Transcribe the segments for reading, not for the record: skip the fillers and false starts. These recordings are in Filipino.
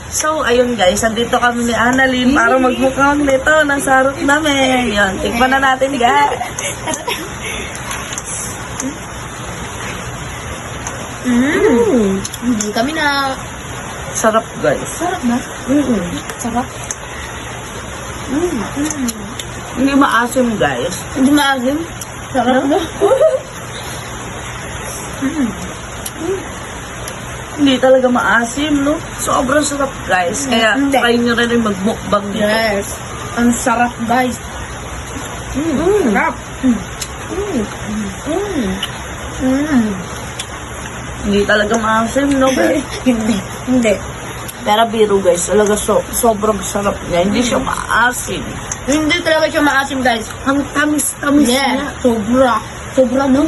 So, ayun guys, andito kami ni Annalyn para magmukhang nito ng sarap namin. Yan, tikman na natin guys. Hindi kami na... Sarap guys. Sarap ba? Sarap. Hindi maasim guys. Hindi maasim. Sarap na. Hindi talaga maasim, no? Sobrang sarap guys. Kaya Hindi. try nyo rin yung magmukbang nito. Yes. Ang sarap, guys. Sarap. Hindi talaga maasim, no? Hindi. Hindi. Pero biro guys, talaga sobrang sarap niya. Hindi siya maasim. Hindi talaga siya maasim, guys. Ang tamis-tamis Yes. niya. Sobra. Sobra na.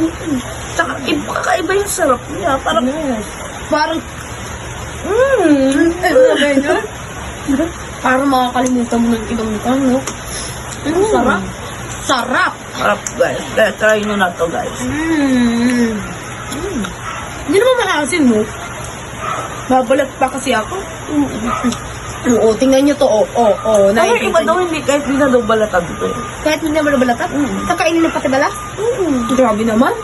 Tsaka kakaiba yung sarap niya. Parang, Yes. Parang... Sabi niya? Parang makakalimutan mo ng ibang mukha, no? Sarap. Sarap. sarap guys. Kaya try nyo na to guys. Hindi naman maasim, no? Babalat pa kasi ako. Oo, tingnan nyo to. Pero iba Nakikita daw nyo. hindi, kahit hindi na daw balatag to eh. Kahit hindi naman nabalatan. Kakainin ng pati balas. Grabe naman.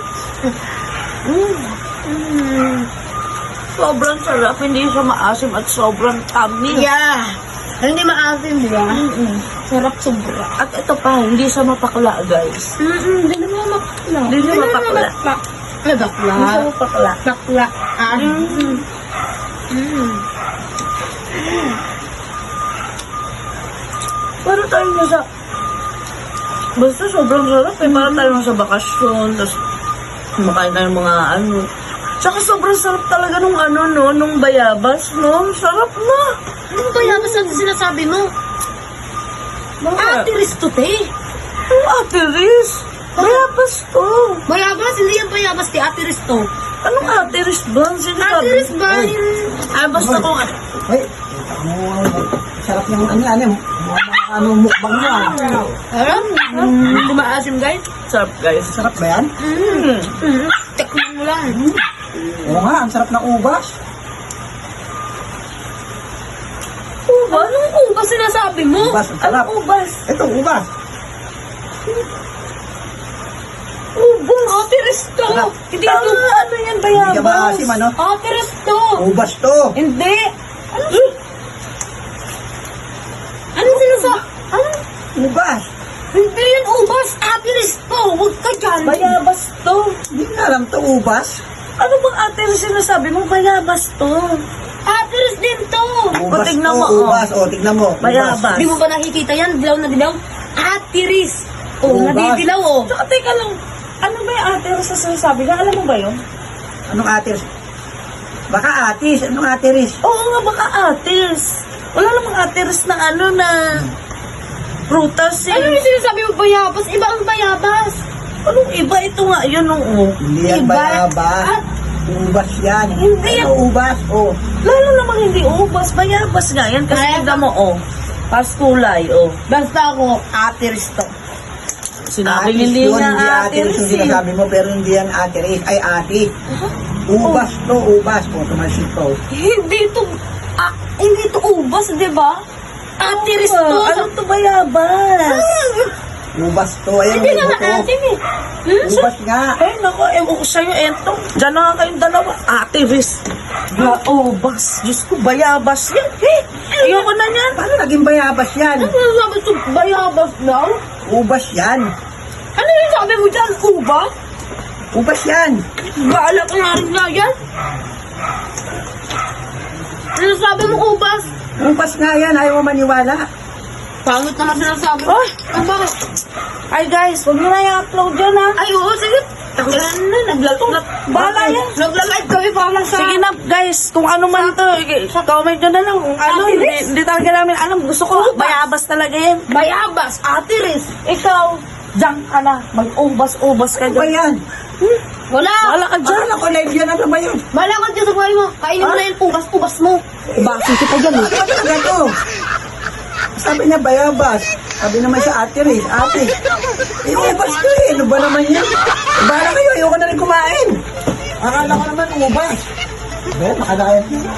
Sobrang sarap, hindi siya maasim at sobrang tamis. Yeah. Hindi maasim, di ba? Sarap sobra. At ito pa, hindi siya mapakla guys. Hindi naman mapakla. Hindi siya mapakla. Ay, bakla. Hindi siya mapakla. Bakla. Para tayo nasa... Basta sobrang sarap eh. Para tayo nasa bakasyon. Tapos kumakain tayo ng mga ano. Tsaka sobrang sarap talaga nung ano no, nung bayabas no. Sarap na. Ano ba yan? Basta sinasabi mo? Ate Ristote. Ang Ate Riz. Bayabas to. Bayabas? Hindi yan bayabas ti Ate Risto. Anong Ate Riz ba? Ate Riz ba? Basta kung Ay, sarap ng mukbang mo. Alam? Hindi maasim, guys. sarap guys. Sarap ba yan? Tekman mo lang. Oo nga, ang sarap ng ubas. Uba? Anong uba sinasabi mo? Ubas, ang sarap. Anong ubas? Ito, ubas. Ubong Ate Risto. Sarap. Hindi Tama, ito. ano yan Hindi ka bayabas? maasim, ano? Ate Risto. Ubas to. Hindi. Ano sinasabi? Ano? Ubas. Hindi yan ubas. Ate Risto. Huwag ka dyan. Bayabas to. Hindi nga alam to, ubas. Ano bang Ate Riz sinasabi mo? Bayabas to. Ate Riz din to. Ubas tignan to, mo, oh. ubas. O, tignan mo. Ubas. Bayabas. Di mo ba nakikita yan? Dilaw na dilaw? Ate Riz. Oh, Ubas. nadidilaw oh. Tsaka teka lang. Ano ba yung Ate Riz na sinasabi ka? Alam mo ba yun? Anong atis? Baka atis. Anong atiris? Oo nga, baka atis. Wala namang Ate Riz na ano na prutas eh. Ano yung sinasabi mo bayabas? Iba ang bayabas. Anong iba? Ito nga, yun oo. Hindi yan Iba. bayabas. Ubas yan. Hindi yan. Ano ubas? O. Lalo namang hindi ubas. Bayabas nga yan. Kasi Kaya- tignan mo, paskulay, Basta ako, Ate Riz to. Sinabi Atis hindi yun, nga hindi Ate atiris Riz yung eh. sinasabi mo, pero hindi yan atiris. Ay, ati. Ubas to, ubas. O, tumalsik to. Hindi to ubas, di ba? Ate Riz to. Ano to bayabas? Ubas to. Ayan, Hindi may naman buto. atin eh. Ubas nga. Ay, naku, ewan ko sa'yo, eto. Diyan na nga kayong dalawa. Ate Riz. Ubas. Diyos ko, bayabas yan. Ayoko na yan. Paano naging bayabas yan? Ano sinasabi to bayabas daw? Ubas yan. Ano yung sabi mo dyan? Ubas? Ubas yan. Baala ka nga rin nga yan. Ano sabi mo ubas? Ubas nga yan. Ayaw mo maniwala. Pangit naman sinasabi mo. Ay! Ay, bakit? Ay guys, huwag nyo na i-upload yan ha. Ay, oo, sige. Tanggalan na, Bahala yan. Nagla-live kami para sa... Sige na guys, kung ano man to, comment nyo na lang kung ano. Ate Riz? Hindi talaga namin alam. Gusto ko, bayabas talaga yan. Bayabas, Ate Riz. Ikaw, diyan ka na. Mag-ubas-ubas ka Ano ba dyan. yan? Wala. Wala ka dyan. Akala ko live yan. Ano ba yun? Wala ka dyan sa buhay mo. Kainin mo na yung ubas mo. Basin kita dyan eh. Ano talaga to? Sabi niya bayabas. Sabi naman siya ate Riz. Ate. Eh, ubas to eh. Ano ba naman yan? Bahala kayo. Ayoko na rin kumain. Akala ko naman ubas. Makadakayat niya.